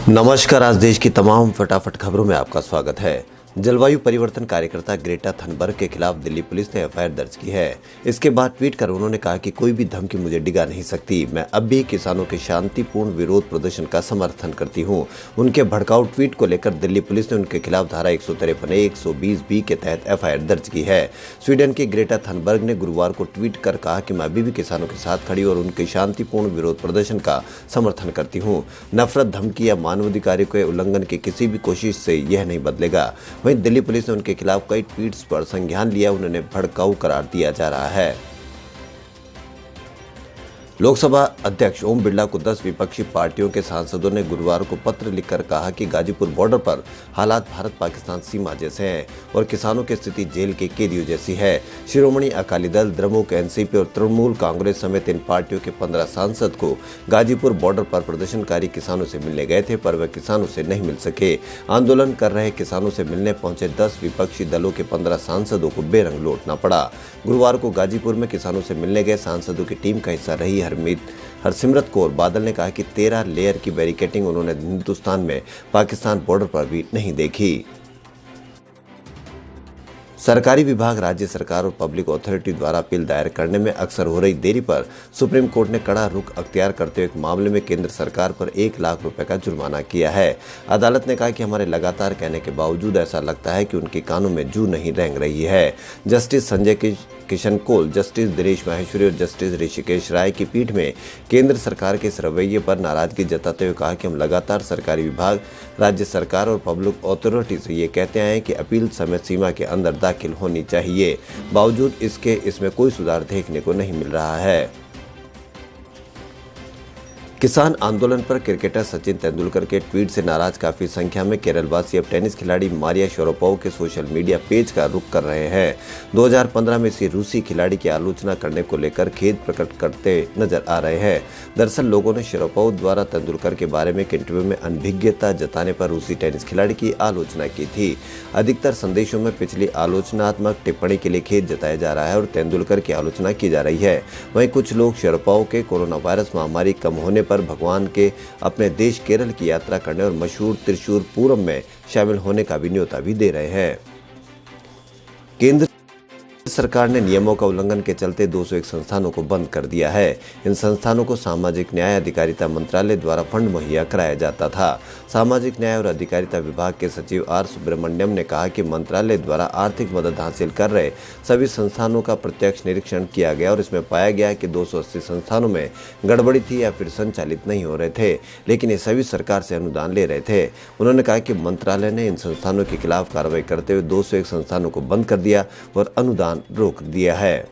नमस्कार। आज देश की तमाम फटाफट खबरों में आपका स्वागत है। जलवायु परिवर्तन कार्यकर्ता ग्रेटा थनबर्ग के खिलाफ दिल्ली पुलिस ने एफआईआर दर्ज की है। इसके बाद ट्वीट कर उन्होंने कहा कि कोई भी धमकी मुझे डिगा नहीं सकती। मैं अब भी किसानों के शांतिपूर्ण विरोध प्रदर्शन का समर्थन करती हूं। उनके भड़काऊ ट्वीट को लेकर दिल्ली पुलिस ने उनके खिलाफ धारा 153A 120B के तहत एफआईआर दर्ज की है। स्वीडन की ग्रेटा थनबर्ग ने गुरुवार को ट्वीट कर कहा कि मैं अभी भी किसानों के साथ खड़ी और उनके शांतिपूर्ण विरोध प्रदर्शन का समर्थन करती हूँ। नफरत, धमकी या मानवाधिकारों के उल्लंघन की किसी भी कोशिश से यह नहीं बदलेगा। वहीं दिल्ली पुलिस ने उनके खिलाफ कई ट्वीट्स पर संज्ञान लिया। उन्हें भड़काऊ करार दिया जा रहा है। लोकसभा अध्यक्ष ओम बिरला को 10 विपक्षी पार्टियों के सांसदों ने गुरुवार को पत्र लिखकर कहा कि गाजीपुर बॉर्डर पर हालात भारत पाकिस्तान सीमा जैसे हैं और किसानों की स्थिति जेल के कैदियों जैसी है। शिरोमणि अकाली दल, द्रमुक, एनसीपी और तृणमूल कांग्रेस समेत इन पार्टियों के 15 सांसद को गाजीपुर बॉर्डर पर प्रदर्शनकारी किसानों से मिलने गए थे, पर वे किसानों से नहीं मिल सके। आंदोलन कर रहे किसानों से मिलने पहुंचे 10 विपक्षी दलों के 15 सांसदों को बेरंग लौटना पड़ा। गुरुवार को गाजीपुर में किसानों से मिलने गए सांसदों की टीम का हिस्सा रही हरसिमरत कौर बादल ने कहा कि 13 लेयर की बैरिकेडिंग उन्होंने हिंदुस्तान में पाकिस्तान बॉर्डर पर भी नहीं देखी। सरकारी विभाग, राज्य सरकार और पब्लिक अथॉरिटी द्वारा अपील दायर करने में अक्सर हो रही देरी पर सुप्रीम कोर्ट ने कड़ा रुख अख्तियार करते हुए एक मामले में केंद्र सरकार पर 1 लाख रुपए का जुर्माना किया है। अदालत ने कहा कि हमारे लगातार कहने के बावजूद ऐसा लगता है कि उनके कानों में जू नहीं रेंग रही है। जस्टिस संजय किशन कौल, जस्टिस दिनेश माहेश्वरी और जस्टिस ऋषिकेश राय की पीठ में केंद्र सरकार के इस रवैये पर नाराजगी जताते हुए कहा कि हम लगातार सरकारी विभाग, राज्य सरकार और पब्लिक अथॉरिटी से ये कहते आए हैं कि अपील समय सीमा के अंदर दाखिल होनी चाहिए। बावजूद इसके इसमें कोई सुधार देखने को नहीं मिल रहा है। किसान आंदोलन पर क्रिकेटर सचिन तेंदुलकर के ट्वीट से नाराज काफी संख्या में केरलवासी अब टेनिस खिलाड़ी मारिया शारापोवा के सोशल मीडिया पेज का रुख कर रहे हैं। 2015 में इसी रूसी खिलाड़ी की आलोचना करने को लेकर खेद प्रकट करते नजर आ रहे हैं। दरअसल लोगों ने शारापोवा द्वारा तेंदुलकर के बारे में एक इंटरव्यू में अनभिज्ञता जताने पर रूसी टेनिस खिलाड़ी की आलोचना की थी। अधिकतर संदेशों में पिछली आलोचनात्मक टिप्पणी के लिए खेद जताया जा रहा है और तेंदुलकर की आलोचना की जा रही है। वहीं कुछ लोग शारापोवा के कोरोना वायरस महामारी कम होने पर भगवान के अपने देश केरल की यात्रा करने और मशहूर त्रिशूर पूरम में शामिल होने का भी न्योता भी दे रहे हैं। केंद्र सरकार ने नियमों का उल्लंघन के चलते 201 संस्थानों को बंद कर दिया है। इन संस्थानों को सामाजिक न्याय अधिकारिता मंत्रालय द्वारा फंड मुहैया कराया जाता था। सामाजिक न्याय और अधिकारिता विभाग के सचिव आर सुब्रमण्यम ने कहा कि मंत्रालय द्वारा आर्थिक मदद हासिल कर रहे सभी संस्थानों का प्रत्यक्ष निरीक्षण किया गया और इसमें पाया गया कि 280 संस्थानों में गड़बड़ी थी या फिर संचालित नहीं हो रहे थे, लेकिन ये सभी सरकार से अनुदान ले रहे थे। उन्होंने कहा कि मंत्रालय ने इन संस्थानों के खिलाफ कार्रवाई करते हुए 201 संस्थानों को बंद कर दिया और अनुदान रोक दिया है।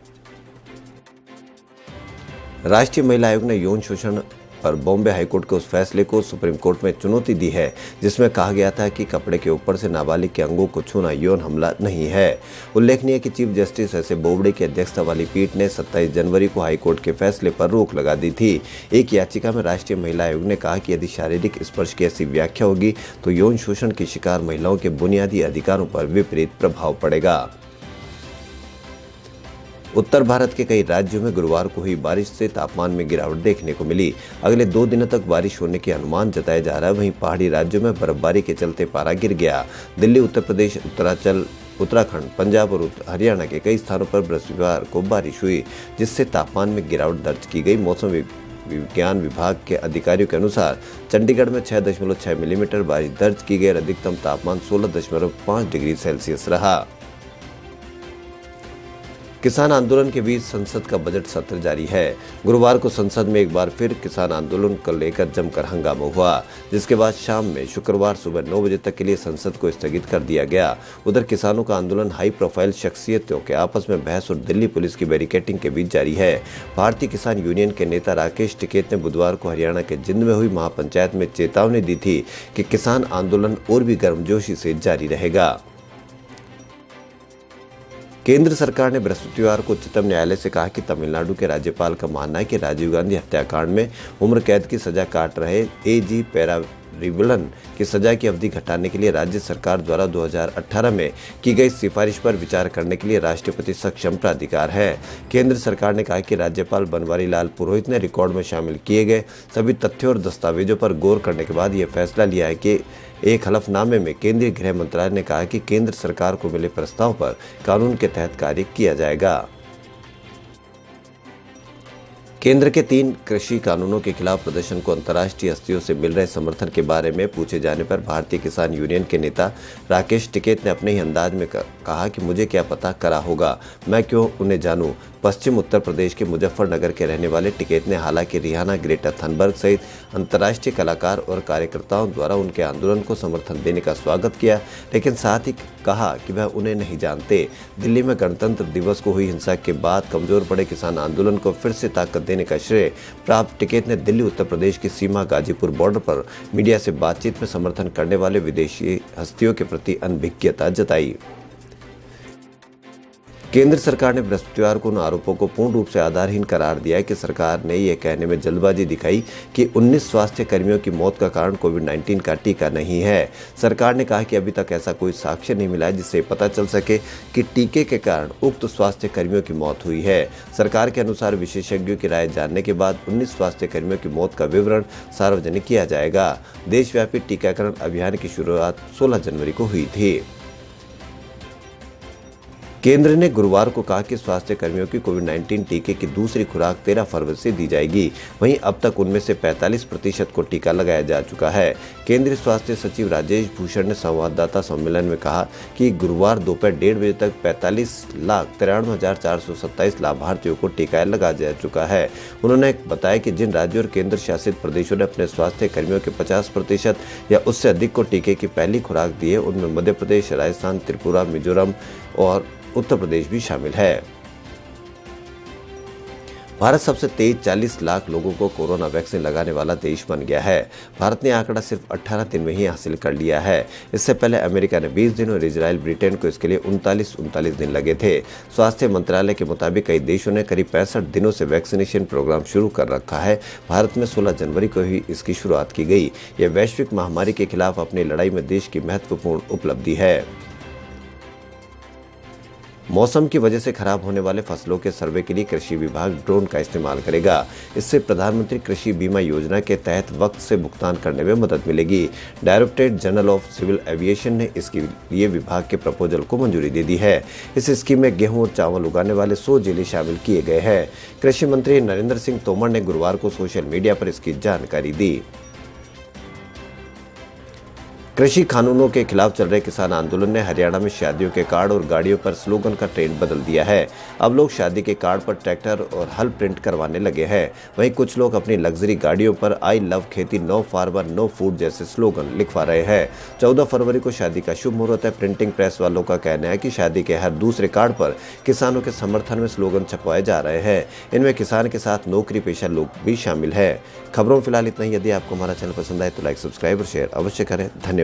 राष्ट्रीय महिला आयोग ने यौन शोषण पर बॉम्बे हाईकोर्ट के उस फैसले को सुप्रीम कोर्ट में चुनौती दी है जिसमें कहा गया था कि कपड़े के ऊपर से नाबालिग के अंगों को छूना यौन हमला नहीं है। उल्लेखनीय कि chief justice S A Bobde की अध्यक्षता वाली पीठ ने 27 जनवरी को हाईकोर्ट के फैसले पर रोक लगा दी थी। एक याचिका में राष्ट्रीय महिला आयोग ने कहा कि यदि शारीरिक स्पर्श की ऐसी व्याख्या होगी तो यौन शोषण की शिकार महिलाओं के बुनियादी अधिकारों पर विपरीत प्रभाव पड़ेगा। उत्तर भारत के कई राज्यों में गुरुवार को हुई बारिश से तापमान में गिरावट देखने को मिली। अगले 2 दिनों तक बारिश होने के अनुमान जताया जा रहा है। वहीं पहाड़ी राज्यों में बर्फबारी के चलते पारा गिर गया। दिल्ली, उत्तर प्रदेश, उत्तराखंड, पंजाब और हरियाणा के कई स्थानों पर बृहस्पतिवार को बारिश हुई, जिससे तापमान में गिरावट दर्ज की गई। मौसम विज्ञान विभाग के अधिकारियों के अनुसार चंडीगढ़ में 6.6 मिलीमीटर बारिश दर्ज की गई और अधिकतम तापमान 16.5 डिग्री सेल्सियस रहा। किसान आंदोलन के बीच संसद का बजट सत्र जारी है। गुरुवार को संसद में एक बार फिर किसान आंदोलन को लेकर जमकर हंगामा हुआ, जिसके बाद शाम में शुक्रवार सुबह 9 बजे तक के लिए संसद को स्थगित कर दिया गया। उधर किसानों का आंदोलन हाई प्रोफाइल शख्सियतों के आपस में बहस और दिल्ली पुलिस की बैरिकेडिंग के बीच जारी है। भारतीय किसान यूनियन के नेता राकेश टिकैत ने बुधवार को हरियाणा के जिंद में हुई महापंचायत में चेतावनी दी थी कि किसान आंदोलन और भी गर्मजोशी से जारी रहेगा। केंद्र सरकार ने बृहस्पतिवार को उच्चतम न्यायालय से कहा कि तमिलनाडु के राज्यपाल का मानना है कि राजीव गांधी हत्याकांड में उम्र कैद की सजा काट रहे एजी पैरा रिवलन की सजा की अवधि घटाने के लिए राज्य सरकार द्वारा 2018 में की गई सिफारिश पर विचार करने के लिए राष्ट्रपति सक्षम प्राधिकार है। केंद्र सरकार ने कहा कि राज्यपाल बनवारी लाल पुरोहित ने रिकॉर्ड में शामिल किए गए सभी तथ्यों और दस्तावेजों पर गौर करने के बाद यह फैसला लिया है कि एक हलफनामे में केंद्रीय गृह मंत्रालय ने कहा कि केंद्र सरकार को मिले प्रस्ताव पर कानून के तहत कार्य किया जाएगा। केंद्र के 3 कृषि कानूनों के खिलाफ प्रदर्शन को अंतर्राष्ट्रीय हस्तियों से मिल रहे समर्थन के बारे में पूछे जाने पर भारतीय किसान यूनियन के नेता राकेश टिकैत ने अपने ही अंदाज में कहा कि मुझे क्या पता करा होगा, मैं क्यों उन्हें जानूं। पश्चिम उत्तर प्रदेश के मुजफ्फरनगर के रहने वाले टिकैत ने हालांकि रिहाना, ग्रेटा थनबर्ग सहित अंतर्राष्ट्रीय कलाकार और कार्यकर्ताओं द्वारा उनके आंदोलन को समर्थन देने का स्वागत किया, लेकिन साथ ही कहा कि वह उन्हें नहीं जानते। दिल्ली में गणतंत्र दिवस को हुई हिंसा के बाद कमजोर पड़े किसान आंदोलन को फिर से ताकत देने का श्रेय प्राप्त टिकैत ने दिल्ली उत्तर प्रदेश की सीमा गाजीपुर बॉर्डर पर मीडिया से बातचीत में समर्थन करने वाले विदेशी हस्तियों के प्रति अनभिज्ञता जताई। केंद्र सरकार ने बृहस्पतिवार को उन आरोपों को पूर्ण रूप से आधारहीन करार दिया है कि सरकार ने यह कहने में जल्दबाजी दिखाई कि 19 स्वास्थ्य कर्मियों की मौत का कारण कोविड-19 का टीका नहीं है। सरकार ने कहा कि अभी तक ऐसा कोई साक्ष्य नहीं मिला है जिससे पता चल सके कि टीके के कारण उक्त स्वास्थ्य कर्मियों की मौत हुई है। सरकार के अनुसार विशेषज्ञों की राय जानने के बाद 19 स्वास्थ्य कर्मियों की मौत का विवरण सार्वजनिक किया जाएगा। देशव्यापी टीकाकरण अभियान की शुरुआत 16 जनवरी को हुई थी। केंद्र ने गुरुवार को कहा कि स्वास्थ्य कर्मियों की कोविड-19 टीके की दूसरी खुराक 13 फरवरी से दी जाएगी। वहीं अब तक उनमें से 45% को टीका लगाया जा चुका है। केंद्रीय स्वास्थ्य सचिव राजेश भूषण ने संवाददाता सम्मेलन में कहा कि गुरुवार दोपहर 1:30 बजे तक 45,93,427 लाभार्थियों को टीका लगाया जा चुका है। उन्होंने बताया कि जिन राज्यों और केंद्र शासित प्रदेशों ने अपने स्वास्थ्य कर्मियों के 50% या उससे अधिक को टीके की पहली खुराक दी है, उनमें मध्य प्रदेश, राजस्थान, त्रिपुरा, मिजोरम और उत्तर प्रदेश भी शामिल है। भारत सबसे तेज 40 लाख लोगों को कोरोना वैक्सीन लगाने वाला देश बन गया है। भारत ने आंकड़ा सिर्फ 18 दिन में ही हासिल कर लिया है। इससे पहले अमेरिका ने 20 दिन और इजराइल, ब्रिटेन को इसके लिए 39 दिन लगे थे। स्वास्थ्य मंत्रालय के मुताबिक कई देशों ने करीब 65 दिनों से वैक्सीनेशन प्रोग्राम शुरू कर रखा है। भारत में 16 जनवरी को ही इसकी शुरुआत की गई। यह वैश्विक महामारी के खिलाफ अपनी लड़ाई में देश की महत्वपूर्ण उपलब्धि है। मौसम की वजह से खराब होने वाले फसलों के सर्वे के लिए कृषि विभाग ड्रोन का इस्तेमाल करेगा। इससे प्रधानमंत्री कृषि बीमा योजना के तहत वक्त से भुगतान करने में मदद मिलेगी। Directorate General of Civil Aviation ने इसके लिए विभाग के प्रपोजल को मंजूरी दे दी है। इस स्कीम में गेहूं और चावल उगाने वाले 100 जिले शामिल किए गए हैं। कृषि मंत्री नरेंद्र सिंह तोमर ने गुरुवार को सोशल मीडिया पर इसकी जानकारी दी। कृषि कानूनों के खिलाफ चल रहे किसान आंदोलन ने हरियाणा में शादियों के कार्ड और गाड़ियों पर स्लोगन का ट्रेंड बदल दिया है। अब लोग शादी के कार्ड पर ट्रैक्टर और हल प्रिंट करवाने लगे हैं। वहीं कुछ लोग अपनी लग्जरी गाड़ियों पर आई लव खेती, नो फार्मर नो फूड जैसे स्लोगन लिखवा रहे हैं। 14 फरवरी को शादी का शुभ मुहूर्त है। प्रिंटिंग प्रेस वालों का कहना है कि शादी के हर दूसरे कार्ड पर किसानों के समर्थन में स्लोगन छपवाए जा रहे हैं। इनमें किसान के साथ नौकरी पेशा लोग भी शामिल है। खबरों में फिलहाल इतना ही। यदि आपको हमारा चैनल पसंद आए तो लाइक, सब्सक्राइब और शेयर अवश्य करें। धन्यवाद।